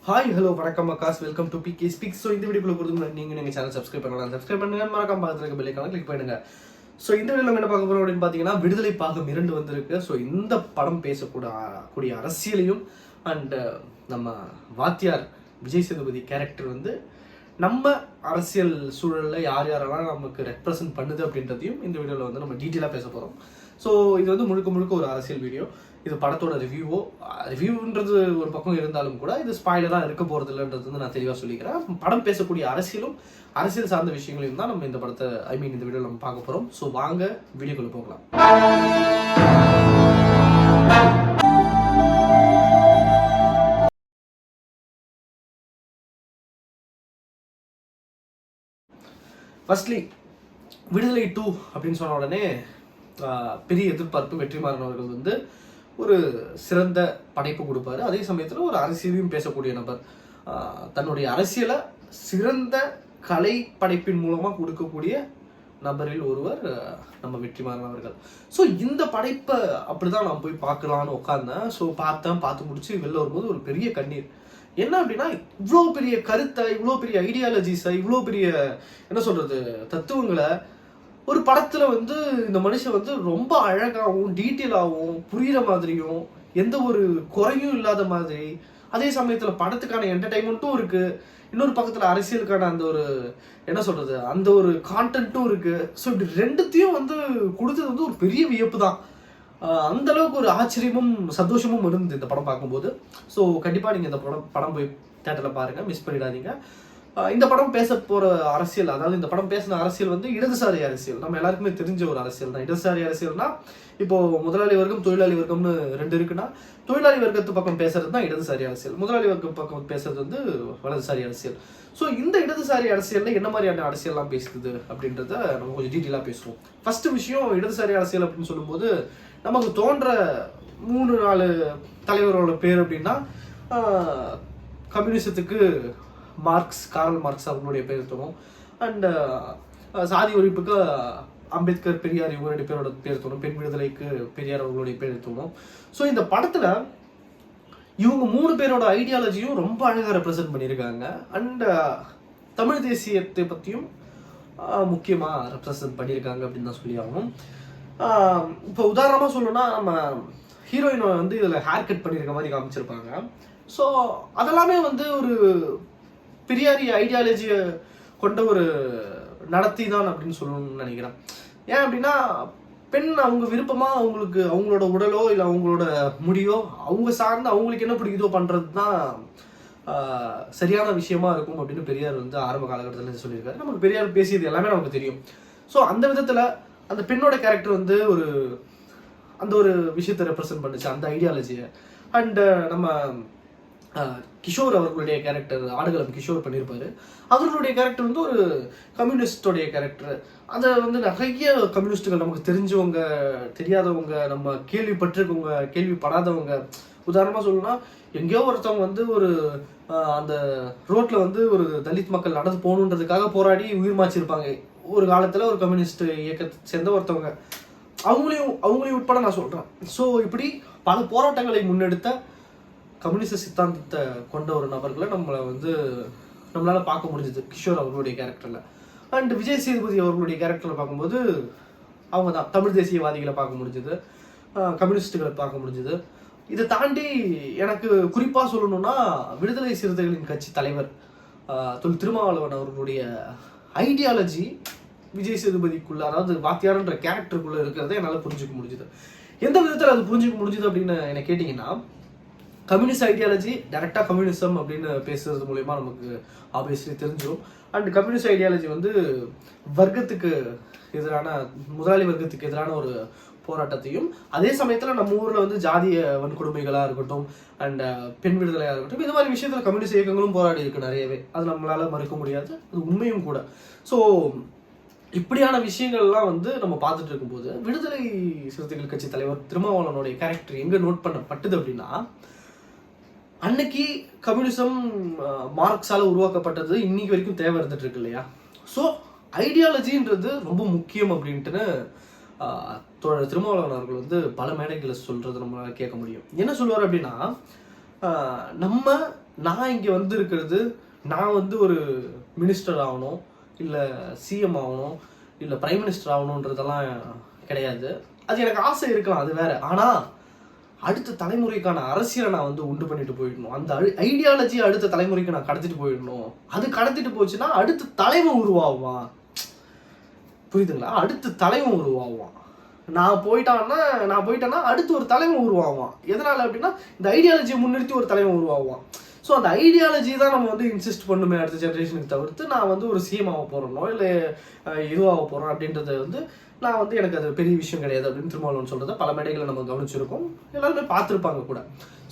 Hi hello வணக்கம் அக்காஸ், welcome to PK speaks. So இந்த வீடியோக்குள்ள கொடுத்து நீங்கள் சேனல் சப்ஸ்கிரைப் பண்ணலாம். சப்ஸ்கிரைப் பண்ணுங்க, மறக்காம பக்கத்தில் இருக்க பெல் ஐகானை கிளிக் பண்ணுங்க. ஸோ இந்த வீடியோ நம்ம என்ன பார்க்க போகிறோம் அப்படின்னு பார்த்தீங்கன்னா, விடுதலை பாகம் 2 வந்திருக்கு. ஸோ இந்த படம் பேசக்கூடிய அரசியலையும் அண்ட் நம்ம வாத்தியார் விஜய் சேதுபதி கேரக்டர் வந்து நம்ம அரசியல் சூழலில் யாரெல்லாம் நமக்கு ரெப்ரசன்ட் பண்ணுது அப்படின்றதையும் இந்த வீடியோவில் வந்து நம்ம டீட்டெயிலாக பேச போகிறோம். ஸோ இது வந்து முழுக்க ஒரு அரசியல் வீடியோ. இது படத்தோட ரிவ்யூன்றது ஒரு பக்கம் இருந்தாலும் கூட இது ஸ்பாயிலராக இருக்க போகிறது இல்லைன்றது வந்து நான் தெளிவாக சொல்லிக்கிறேன். படம் பேசக்கூடிய அரசியல் சார்ந்த விஷயங்களையும் தான் நம்ம இந்த படத்தை இந்த வீடியோவில் நம்ம பார்க்க போகிறோம். ஸோ வாங்க வீடியோக்குள்ள போகலாம். ஃபர்ஸ்ட்லி விடுதலை 2 அப்படின்னு சொன்ன உடனே பெரிய எதிர்பார்ப்பு. வெற்றிமாறன் அவர்கள் வந்து ஒரு சிறந்த படைப்பு கொடுப்பாரு. அதே சமயத்தில் ஒரு அரசியலையும் பேசக்கூடிய நபர். தன்னுடைய அரசியலை சிறந்த கலை படைப்பின் மூலமாக கொடுக்கக்கூடிய நபரில் ஒருவர் நம்ம வெற்றிமாறன் அவர்கள். ஸோ இந்த படைப்பை அப்படிதான் நான் போய் பார்க்கலான்னு உட்காந்தேன். ஸோ பார்த்து முடிச்சு வெளில வரும்போது ஒரு பெரிய கண்ணீர். என்ன அப்படின்னா, இவ்வளோ பெரிய கருத்தை, இவ்வளோ பெரிய ஐடியாலஜிஸை, இவ்வளோ பெரிய என்ன சொல்றது தத்துவங்களை ஒரு படத்துல வந்து இந்த மனுஷன் வந்து ரொம்ப அழகாகவும் டீட்டெயிலாகவும் புரியுற மாதிரியும் எந்த ஒரு குறையும் இல்லாத மாதிரி, அதே சமயத்துல படத்துக்கான என்டர்டைன்மெண்ட்டும் இருக்கு, இன்னொரு பக்கத்துல அரசியலுக்கான அந்த ஒரு என்ன சொல்றது அந்த ஒரு கான்டென்ட்டும் இருக்கு. ஸோ இப்படி ரெண்டுத்தையும் வந்து கொடுத்தது வந்து ஒரு பெரிய வியப்பு தான். அந்த அளவுக்கு ஒரு ஆச்சரியமும் சந்தோஷமும் இருந்தது இந்த படம் பார்க்கும்போது. ஸோ கண்டிப்பா நீங்க இந்த படம் போய் தியேட்டர்ல பாருங்க, மிஸ் பண்ணிடாதீங்க. இந்த படம் பேச போற அரசியல், அதாவது இந்த படம் பேசின அரசியல் வந்து இடதுசாரி அரசியல். நம்ம எல்லாருக்குமே தெரிஞ்ச ஒரு அரசியல் தான் இடதுசாரி அரசியல்னா. இப்போ முதலாளி வர்க்கம் தொழிலாளி வர்க்கம்னு ரெண்டு இருக்குன்னா, தொழிலாளி வர்க்கத்து பக்கம் பேசுறது தான் இடதுசாரி அரசியல், முதலாளி வர்க்கம் பக்கம் பேசுறது வந்து வலதுசாரி அரசியல். ஸோ இந்த இடதுசாரி அரசியல்ல என்ன மாதிரியான அரசியல்லாம் பேசுது அப்படின்றத நம்ம கொஞ்சம் டீட்டெயிலாக பேசுவோம். ஃபர்ஸ்ட் விஷயம், இடதுசாரி அரசியல் அப்படின்னு சொல்லும்போது நமக்கு தோன்ற 3-4 தலைவரோட பேர் அப்படின்னா, கம்யூனிசத்துக்கு கார்ல் மார்க்ஸ் அவங்களுடைய பேர் தோணும். அண்ட் சாதி ஒழிப்புக்கு அம்பேத்கர், பெரியார், இவங்க 2 பேரோட பேர் தோணும். பெண் விடுதலைக்கு பெரியார் அவங்களுடைய பேர் தோணும். ஸோ இந்த படத்துல இவங்க 3 பேரோட ஐடியாலஜியும் ரொம்ப அழகாக ரெப்ரசென்ட் பண்ணியிருக்காங்க. அண்ட் தமிழ் தேசியத்தை பற்றியும் முக்கியமாக ரெப்ரசென்ட் பண்ணியிருக்காங்க அப்படின்னு தான் சொல்லி ஆகணும். இப்போ உதாரணமாக சொல்லணும்னா, நம்ம ஹீரோயினை வந்து இதில் ஹேர் கட் பண்ணியிருக்க மாதிரி காமிச்சிருப்பாங்க. ஸோ அதெல்லாமே வந்து ஒரு பெரியாரி ஐடியாலஜியை கொண்ட ஒரு நடத்தி தான் அப்படின்னு சொல்லணும்னு நினைக்கிறேன். ஏன் அப்படின்னா, பெண் அவங்க விருப்பமாக அவங்களோட உடலோ இல்லை அவங்களோட முடியோ அவங்க சார்ந்து அவங்களுக்கு என்ன பிடிக்குதோ பண்ணுறது தான் சரியான விஷயமா இருக்கும் அப்படின்னு பெரியார் வந்து ஆரம்ப காலகட்டத்தில் சொல்லியிருக்காரு. நமக்கு பெரியார் பேசியது எல்லாமே நமக்கு தெரியும். ஸோ அந்த விதத்தில் அந்த பெண்ணோட கேரக்டர் வந்து அந்த ஒரு விஷயத்தை ரெப்ரசென்ட் பண்ணுச்சு, அந்த ஐடியாலஜியை. அண்ட் நம்ம கிஷோர் அவர்களுடைய கேரக்டர், ஆடுகளம் கிஷோர் பண்ணியிருப்பாரு. அவர்களுடைய கேரக்டர் வந்து ஒரு கம்யூனிஸ்டோடைய கேரக்டர். அதை வந்து நிறைய கம்யூனிஸ்டுகள், நமக்கு தெரிஞ்சவங்க, தெரியாதவங்க, நம்ம கேள்விப்பட்டிருக்கவங்க, கேள்விப்படாதவங்க. உதாரணமாக சொல்லணும்னா, எங்கேயோ ஒருத்தவங்க வந்து ஒரு அந்த ரோட்டில் வந்து ஒரு தலித் மக்கள் நடந்து போகணுன்றதுக்காக போராடி உயிர் மாச்சிருப்பாங்க ஒரு காலத்தில். ஒரு கம்யூனிஸ்ட் இயக்கத்தை சேர்ந்த ஒருத்தவங்க, அவங்களையும் உட்பட நான் சொல்கிறேன். ஸோ இப்படி பல போராட்டங்களை முன்னெடுத்த கம்யூனிஸ்ட் சித்தாந்தத்தை கொண்ட ஒரு நபர்களை நம்மளால பார்க்க முடிஞ்சது கிஷோர் அவர்களுடைய கேரக்டர்ல. அண்ட் விஜய் சேதுபதி அவர்களுடைய கேரக்டர்ல பார்க்கும்போது அவங்க தான் தமிழ் தேசியவாதிகளை பார்க்க முடிஞ்சது, கம்யூனிஸ்டுகளை பார்க்க முடிஞ்சது. இதை தாண்டி எனக்கு குறிப்பாக சொல்லணும்னா, விடுதலை சிறுத்தைகளின் கட்சி தலைவர் திருமாவளவன் அவர்களுடைய ஐடியாலஜி விஜய் சேதுபதிக்குள்ள, அதாவது வாத்தியார்ன்ற கேரக்டருக்குள்ள இருக்கிறத என்னால் புரிஞ்சுக்க முடிஞ்சுது. எந்த விதத்தில் அது புரிஞ்சுக்க முடிஞ்சுது அப்படின்னு என்ன கேட்டிங்கன்னா, கம்யூனிஸ்ட் ஐடியாலஜி டைரக்டாக கம்யூனிசம் அப்படின்னு பேசுறது மூலயமா நமக்கு ஆப்வியஸ்லி தெரிஞ்சிடும். அண்ட் கம்யூனிஸ்ட் ஐடியாலஜி வந்து வர்க்கத்துக்கு எதிரான, முதலாளி வர்க்கத்துக்கு எதிரான ஒரு போராட்டத்தையும், அதே சமயத்தில் நம்ம ஊரில் வந்து ஜாதிய வன்கொடுமைகளாக இருக்கட்டும் அண்ட் பெண் விடுதலையாக இருக்கட்டும், இது மாதிரி விஷயத்தில் கம்யூனிஸ்ட் இயக்கங்களும் போராடி இருக்கு நிறையவே. அது நம்மளால மறுக்க முடியாது, அது உண்மையும் கூட. ஸோ இப்படியான விஷயங்கள்லாம் வந்து நம்ம பார்த்துட்டு இருக்கும்போது, விடுதலை சிறுத்தைகள் கட்சி தலைவர் திருமாவளவனுடைய கேரக்டர் எங்கே நோட் பண்ணப்பட்டது அப்படின்னா, அன்னைக்கு கம்யூனிசம் மார்க்ஸால உருவாக்கப்பட்டது இன்னைக்கு வரைக்கும் தேவை இருந்துட்டு இருக்கு இல்லையா. ஸோ ஐடியாலஜின்றது ரொம்ப முக்கியம் அப்படின்ட்டு தோழர் திருமாவளவன் அவர்கள் பல மேடைகளை சொல்றது நம்மளால கேட்க முடியும். என்ன சொல்லுவார் அப்படின்னா, நம்ம நான் இங்கே வந்து இருக்கிறது, நான் வந்து ஒரு மினிஸ்டர் ஆகணும், இல்லை சிஎம் ஆகணும், இல்லை பிரைம் மினிஸ்டர் ஆகணுன்றதெல்லாம் கிடையாது. அது எனக்கு ஆசை இருக்கலாம், அது வேற. ஆனால் அடுத்த தலைமுறைக்கான அரசியலை நான் வந்து உண்டு பண்ணிட்டு போயிடணும். அந்த ஐடியாலஜியை அடுத்த தலைமுறைக்கு நான் கடத்திட்டு போயிடணும். அது கடத்திட்டு போச்சுன்னா அடுத்த தலைவன் உருவாகுவான். புரியுதுங்களா? அடுத்த தலைவன் உருவாகுவான். நான் போயிட்டேன்னா அடுத்து ஒரு தலைவன் உருவாகுவான். எதனால அப்படின்னா இந்த ஐடியாலஜியை முன்னிறுத்தி ஒரு தலைவன் உருவாகுவான். ஸோ அந்த ஐடியாலஜி தான் நம்ம வந்து இன்சிஸ்ட் பண்ணுமே அடுத்த ஜென்ரேஷனுக்கு. தவிர்த்து நான் வந்து ஒரு சிஎம் ஆக போகிறேனோ இல்லை இதுவாக போகிறோம் அப்படின்றது வந்து நான் வந்து எனக்கு அது பெரிய விஷயம் கிடையாது அப்படின்னு திருமாவளவன் சொல்கிறத பல மேடைகளை நம்ம கவனிச்சிருக்கோம், எல்லாருமே பார்த்துருப்பாங்க கூட.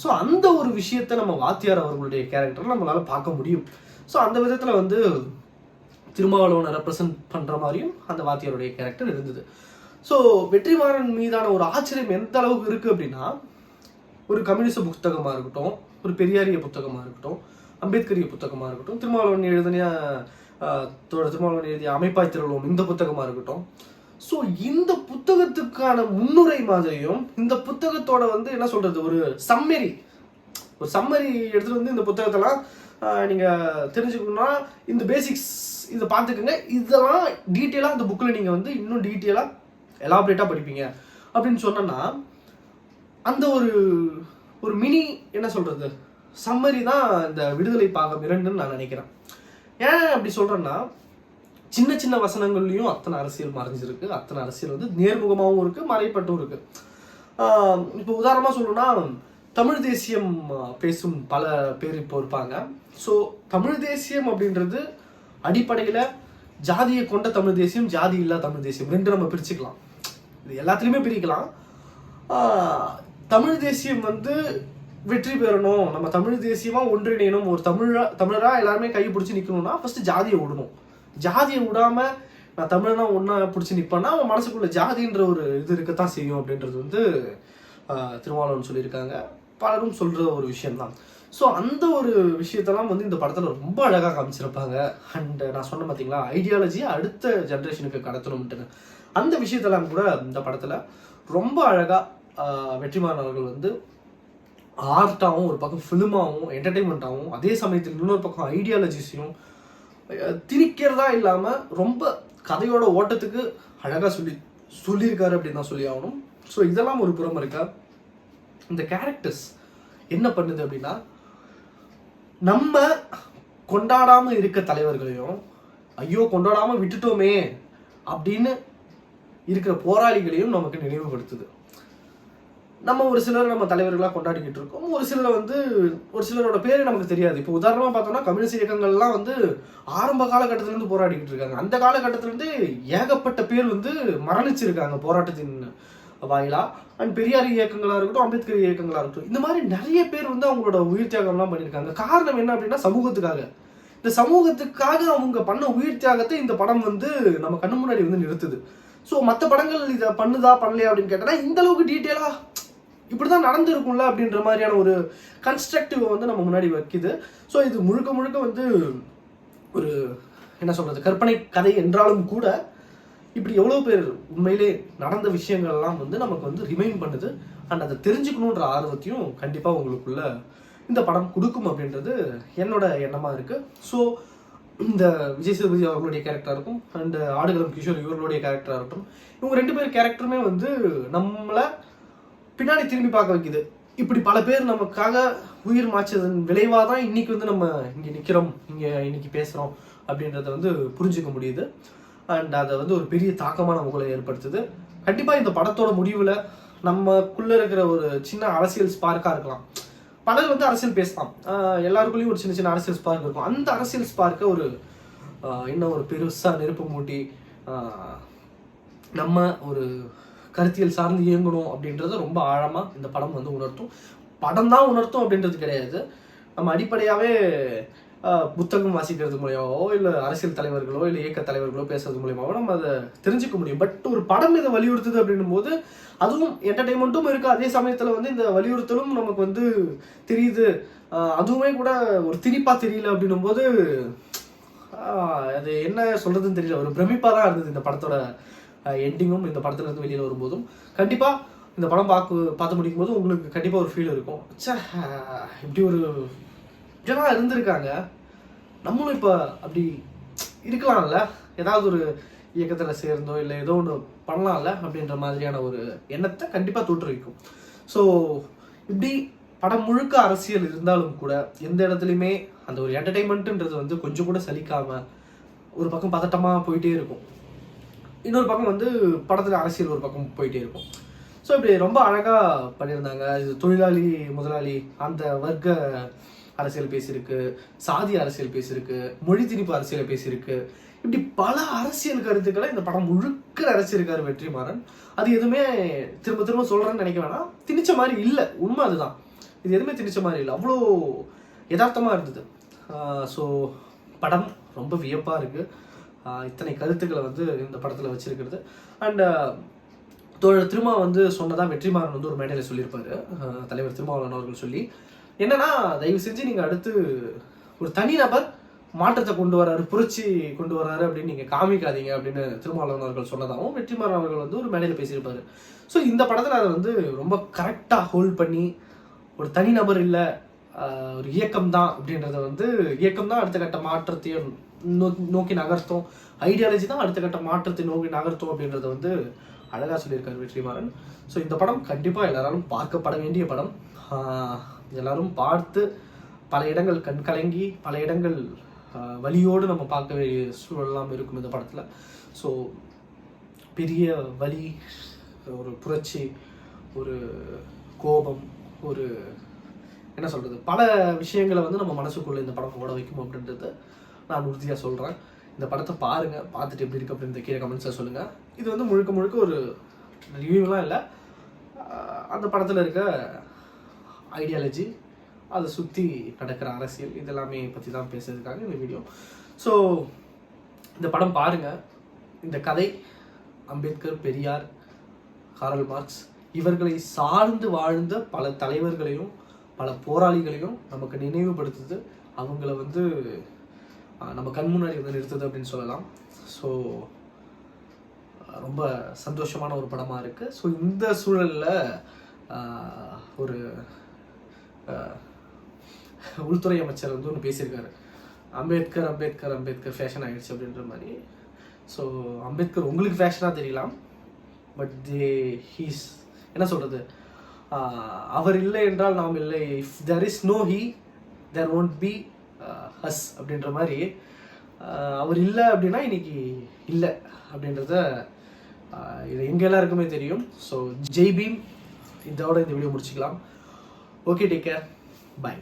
ஸோ அந்த ஒரு விஷயத்தை நம்ம வாத்தியார் அவர்களுடைய கேரக்டர் நம்மளால பார்க்க முடியும். ஸோ அந்த விதத்தில் வந்து திருமாவளவனை ரெப்ரசன்ட் பண்ணுற மாதிரியும் அந்த வாத்தியாருடைய கேரக்டர் இருந்தது. ஸோ வெற்றிமாறன் மீதான ஒரு ஆச்சரியம் எந்த அளவுக்கு இருக்குது அப்படின்னா, ஒரு கம்யூனிஸ்ட் புத்தகமாக இருக்கட்டும், ஒரு பெரியாரிய புத்தகமாக இருக்கட்டும், அம்பேத்கரிய புத்தகமாக இருக்கட்டும், திருமாவளவன் எழுதிய அமைப்பாய் திரளுவோம் இந்த புத்தகமாக இருக்கட்டும். ஸோ இந்த புத்தகத்துக்கான முன்னுரை மாதிரியும் இந்த புத்தகத்தோட வந்து என்ன சொல்றது, ஒரு சம்மரி எடுத்துட்டு வந்து இந்த புத்தகத்தெல்லாம் நீங்கள் தெரிஞ்சுக்கணும்னா இந்த பேசிக்ஸ் இதை பார்த்துக்கோங்க, இதெல்லாம் டீட்டெயிலாக அந்த புக்கில் நீங்கள் வந்து இன்னும் டீட்டெயிலாக எலாபரேட்டாக படிப்பீங்க அப்படின்னு சொன்னோன்னா அந்த ஒரு மினி என்ன சொல்கிறது சம்மரி தான் இந்த விடுதலை பாகம் 2ன்னு நான் நினைக்கிறேன். ஏன் அப்படி சொல்கிறேன்னா, சின்ன சின்ன வசனங்கள்லையும் அத்தனை அரசியல் மறைஞ்சிருக்கு. அத்தனை அரசியல் வந்து நேர்முகமாகவும் இருக்குது, மறைப்பட்டும் இருக்குது. இப்போ உதாரணமாக சொல்லணும்னா, தமிழ் தேசியம் பேசும் பல பேர் இப்போ இருப்பாங்க. ஸோ தமிழ் தேசியம் அப்படின்றது அடிப்படையில் ஜாதியை கொண்ட தமிழ் தேசியம், ஜாதி இல்லா தமிழ் தேசியம், ரெண்டு நம்ம பிரிச்சுக்கலாம். இது எல்லாத்துலேயுமே பிரிக்கலாம். தமிழ் தேசியம் வந்து வெற்றி பெறணும், நம்ம தமிழ் தேசியமாக ஒன்றிணையணும், ஒரு தமிழராக எல்லாருமே கை பிடிச்சி நிற்கணும்னா ஃபஸ்ட்டு ஜாதியை விடணும். ஜாதியை விடாமல் நான் தமிழனா ஒன்றா பிடிச்சி நிற்பேன்னா அவன் மனசுக்குள்ள ஜாதின்ற ஒரு இது இருக்கத்தான் செய்யும் அப்படின்றது வந்து திருமாவளவன் சொல்லியிருக்காங்க, பலரும் சொல்கிற ஒரு விஷயம்தான். ஸோ அந்த ஒரு விஷயத்தெல்லாம் வந்து இந்த படத்தில் ரொம்ப அழகாக காமிச்சிருப்பாங்க. அண்ட் நான் சொன்ன பார்த்தீங்களா, ஐடியாலஜியை அடுத்த ஜென்ரேஷனுக்கு கடத்தணும்ட்டுன்னு அந்த விஷயத்தெல்லாம் கூட இந்த படத்தில் ரொம்ப அழகாக வெற்றிமாறன் அவர்கள் வந்து ஆர்ட்டாகவும் ஒரு பக்கம் ஃபிலிமாகவும் என்டர்டெயின்மெண்ட்டாகவும் அதே சமயத்தில் இன்னொரு பக்கம் ஐடியாலஜிஸையும் திணிக்கிறதா இல்லாமல் ரொம்ப கதையோட ஓட்டத்துக்கு அழகாக சொல்லியிருக்காரு அப்படின்னு தான் சொல்லி ஆகணும். ஸோ இதெல்லாம் ஒரு புறம் இருக்கா, இந்த கேரக்டர்ஸ் என்ன பண்ணுது அப்படின்னா, நம்ம கொண்டாடாமல் இருக்க தலைவர்களையும் ஐயோ கொண்டாடாமல் விட்டுட்டோமே அப்படின்னு இருக்கிற போராளிகளையும் நமக்கு நினைவுபடுத்துது. நம்ம ஒரு சிலர் நம்ம தலைவர்களாக கொண்டாடிக்கிட்டு இருக்கோம், ஒரு சிலரோட பேர் நமக்கு தெரியாது. இப்போ உதாரணமாக பார்த்தோம்னா கம்யூனிஸ்ட் இயக்கங்கள்லாம் வந்து ஆரம்ப காலகட்டத்திலேருந்து போராடிக்கிட்டு இருக்காங்க. அந்த காலகட்டத்திலேருந்து ஏகப்பட்ட பேர் வந்து மரணிச்சிருக்காங்க போராட்டத்தின் வாயிலா. அண்ட் பெரியார் இயக்கங்களாக இருக்கட்டும், அம்பேத்கர் இயக்கங்களாக இருக்கட்டும், இந்த மாதிரி நிறைய பேர் வந்து அவங்களோட உயிர் தியாகம்லாம் பண்ணியிருக்காங்க. காரணம் என்ன அப்படின்னா சமூகத்துக்காக. இந்த சமூகத்துக்காக அவங்க பண்ண உயிர் தியாகத்தை இந்த படம் வந்து நம்ம கண்ணு முன்னாடி வந்து நிறுத்துது. ஸோ மற்ற படங்கள் இதை பண்ணுதா பண்ணலையா அப்படின்னு கேட்டோன்னா இந்த அளவுக்கு டீட்டெயிலாக இப்படிதான் நடந்திருக்கும்ல அப்படின்ற மாதிரியான ஒரு கன்ஸ்ட்ரக்டிவ் வந்து நம்ம முன்னாடி வைக்குது. ஸோ இது முழுக்க முழுக்க வந்து ஒரு என்ன சொல்றது கற்பனை கதை என்றாலும் கூட இப்படி எவ்வளோ பேர் உண்மையிலே நடந்த விஷயங்கள்லாம் வந்து நமக்கு வந்து ரிமைண்ட் பண்ணுது. அண்ட் அதை தெரிஞ்சுக்கணுன்ற ஆர்வத்தையும் கண்டிப்பாக உங்களுக்குள்ள இந்த படம் கொடுக்கும் அப்படின்றது என்னோட எண்ணமாக இருக்குது. ஸோ இந்த விஜய் சேதுபதி அவர்களுடைய கேரக்டராக இருக்கும் அண்ட் ஆடுகளம் கிஷோர் இவர்களுடைய கேரக்டராக இருக்கட்டும், இவங்க ரெண்டு பேர் கேரக்டருமே வந்து நம்மளை பின்னாடி திரும்பி பார்க்க வைக்குது. இப்படி பல பேர் நமக்காக உயிர் மாய்ச்சதன் விளைவாக தான் இன்னைக்கு வந்து நம்ம இங்கே நிற்கிறோம், இங்கே இன்னைக்கு பேசுகிறோம் அப்படின்றத வந்து புரிஞ்சுக்க முடியுது. அண்ட் அதை வந்து ஒரு பெரிய தாக்கமாக நமக்குள்ள ஏற்படுத்துது. கண்டிப்பாக இந்த படத்தோட முடிவில் நமக்குள்ளே இருக்கிற ஒரு சின்ன அரசியல் ஸ்பார்க்காக இருக்கலாம். பலர் வந்து அரசியல் பேசலாம், எல்லாருக்குள்ளேயும் ஒரு சின்ன சின்ன அரசியல் ஸ்பார்க் இருக்கும். அந்த அரசியல் ஸ்பார்க்கை ஒரு இன்னும் ஒரு பெருசாக நெருப்பு மூட்டி நம்ம ஒரு கருத்தியல் சார்ந்து இயங்கணும் அப்படின்றத ரொம்ப ஆழமாக இந்த படம் வந்து உணர்த்தும். படம் தான் உணர்த்தும் அப்படின்றது கிடையாது, நம்ம அடிப்படையாகவே புத்தகம் வாசிக்கிறது மூலியமாவோ இல்லை அரசியல் தலைவர்களோ இல்லை இயக்க தலைவர்களோ பேசுறது மூலியமாவோ நம்ம அதை தெரிஞ்சுக்க முடியும். பட் ஒரு படம் இதை வலியுறுத்துது அப்படின்னும் போது அதுவும் என்டர்டெயின்மெண்ட்டும் இருக்குது, அதே சமயத்தில் வந்து இந்த வலியுறுத்தலும் நமக்கு வந்து தெரியுது. அதுவுமே கூட ஒரு திணிப்பாக தெரியல அப்படின்னும் போது அது என்ன சொல்கிறதுன்னு தெரியல, ஒரு பிரமிப்பாக தான் இருந்தது இந்த படத்தோட எண்டிங்கும் இந்த படத்துலேருந்து வெளியில் வரும்போதும். கண்டிப்பாக இந்த படம் பார்த்து முடிக்கும் போது உங்களுக்கு கண்டிப்பாக ஒரு ஃபீல் இருக்கும், இப்படி வில்லனாக இருந்திருக்காங்க. நம்மளும் இப்போ அப்படி இருக்கலாம்ல, ஏதாவது ஒரு இயக்கத்தில் சேர்ந்தோ இல்லை ஏதோ ஒன்று பண்ணலாம்ல அப்படின்ற மாதிரியான ஒரு எண்ணத்தை கண்டிப்பாக தோற்றுவிக்கும். ஸோ இப்படி படம் முழுக்க அரசியல் இருந்தாலும் கூட எந்த இடத்துலையுமே அந்த ஒரு என்டர்டெயின்மெண்ட்டுன்றது வந்து கொஞ்சம் கூட சலிக்காமல் ஒரு பக்கம் பதட்டமாக போயிட்டே இருக்கும், இன்னொரு பக்கம் வந்து படத்தில் அரசியல் ஒரு பக்கம் போயிட்டே இருக்கும். ஸோ இப்படி ரொம்ப அழகாக பண்ணியிருந்தாங்க. இது தொழிலாளி முதலாளி அந்த வர்க்க அரசியல் பேசியிருக்கு, சாதி அரசியல் பேசியிருக்கு, மொழி திணிப்பு அரசியலை பேசியிருக்கு. இப்படி பல அரசியல் கருத்துக்களை இந்த படம் முழுக்க நிறைச்சிருக்காரு வெற்றிமாறன். அது எதுவுமே திரும்ப திரும்ப சொல்கிறேன்னு நினைக்க வேணாம், திணிச்ச மாதிரி இல்லை, உண்மை அதுதான். இது எதுவுமே திணிச்ச மாதிரி இல்லை, அவ்வளோ யதார்த்தமாக இருந்தது. ஸோ படம் ரொம்ப வியப்பாக இருக்குது. இத்தனை கருத்துக்களை வந்து இந்த படத்தில் வச்சிருக்கிறது. அண்ட் தோழர் திருமா வந்து சொன்னதான் வெற்றிமாறன் வந்து ஒரு மேடையில் சொல்லியிருப்பாரு, தலைவர் திருமாவளவன் அவர்கள் சொல்லி, என்னன்னா தயவு செஞ்சு நீங்கள் அடுத்து ஒரு தனிநபர் மாற்றத்தை கொண்டு வராரு, புரட்சி கொண்டு வராரு அப்படின்னு நீங்கள் காமிக்காதீங்க அப்படின்னு திருமாவளவன் அவர்கள் சொன்னதாகவும் வெற்றிமாறன் அவர்கள் வந்து ஒரு மேடையில் பேசியிருப்பாரு. ஸோ இந்த படத்தில் அதை வந்து ரொம்ப கரெக்டாக ஹோல்ட் பண்ணி, ஒரு தனிநபர் இல்லை ஒரு இயக்கம் தான் அப்படின்றத வந்து, இயக்கம் தான் அடுத்த கட்ட மாற்றத்தையும் நோக்கி நகர்த்தும், ஐடியாலஜி தான் அடுத்த கட்ட மாற்றத்தை நோக்கி நகர்த்தும் அப்படின்றத வந்து அழகாக சொல்லியிருக்காரு வெற்றிமாறன். ஸோ இந்த படம் கண்டிப்பாக எல்லாராலும் பார்க்கப்பட வேண்டிய படம். எல்லாரும் பார்த்து பல இடங்கள் கண் கலங்கி, பல இடங்கள் வலியோடு நம்ம பார்க்க வேண்டிய சூழலாம் இருக்கும் இந்த படத்தில். ஸோ பெரிய வலி, ஒரு புரட்சி, ஒரு கோபம், ஒரு என்ன சொல்கிறது, பல விஷயங்களை வந்து நம்ம மனசுக்குள்ளே இந்த படம் ஓட வைக்கும் அப்படின்றத நான் உறுதியாக சொல்கிறேன். இந்த படத்தை பாருங்கள், பார்த்துட்டு எப்படி இருக்குது அப்படின்ற கீழே கமெண்ட்ஸில் சொல்லுங்கள். இது வந்து முழுக்க முழுக்க ஒரு ரிவ்யூலாம் இல்லை, அந்த படத்தில் இருக்க ஐடியாலஜி, அதை சுற்றி நடக்கிற அரசியல், இதெல்லாமே பற்றி தான் பேசுறதுக்காக இந்த வீடியோ. ஸோ இந்த படம் பாருங்கள். இந்த கதை அம்பேத்கர், பெரியார், காரல் மார்க்ஸ் இவர்களை சார்ந்து வாழ்ந்த பல தலைவர்களையும் பல போராளிகளையும் நமக்கு நினைவுபடுத்துது, அவங்கள வந்து நம்ம கண் முன்னாடி வந்து நிறுத்துது அப்படின்னு சொல்லலாம். ஸோ ரொம்ப சந்தோஷமான ஒரு படமாக இருக்குது. ஸோ இந்த சூழலில் ஒரு உள்துறை அமைச்சர் வந்து ஒன்று பேசியிருக்காரு, அம்பேத்கர் அம்பேத்கர் அம்பேத்கர் ஃபேஷன் ஆகிடுச்சு அப்படின்ற மாதிரி. ஸோ அம்பேத்கர் உங்களுக்கு ஃபேஷனாக தெரியலாம், பட் ஹீஸ் என்ன சொல்கிறது, அவர் இல்லை என்றால் நாம் இல்லை, if there is no he there won't be has அப்படின்ற மாதிரி, அவர் இல்லை அப்படின்னா இன்னைக்கு இல்லை அப்படின்றத இது எங்கள் எல்லாருக்குமே தெரியும். ஸோ ஜெய் பீம். இதோட இந்த வீடியோ முடிச்சுக்கலாம். ஓகே, டேக் கேர், பாய்.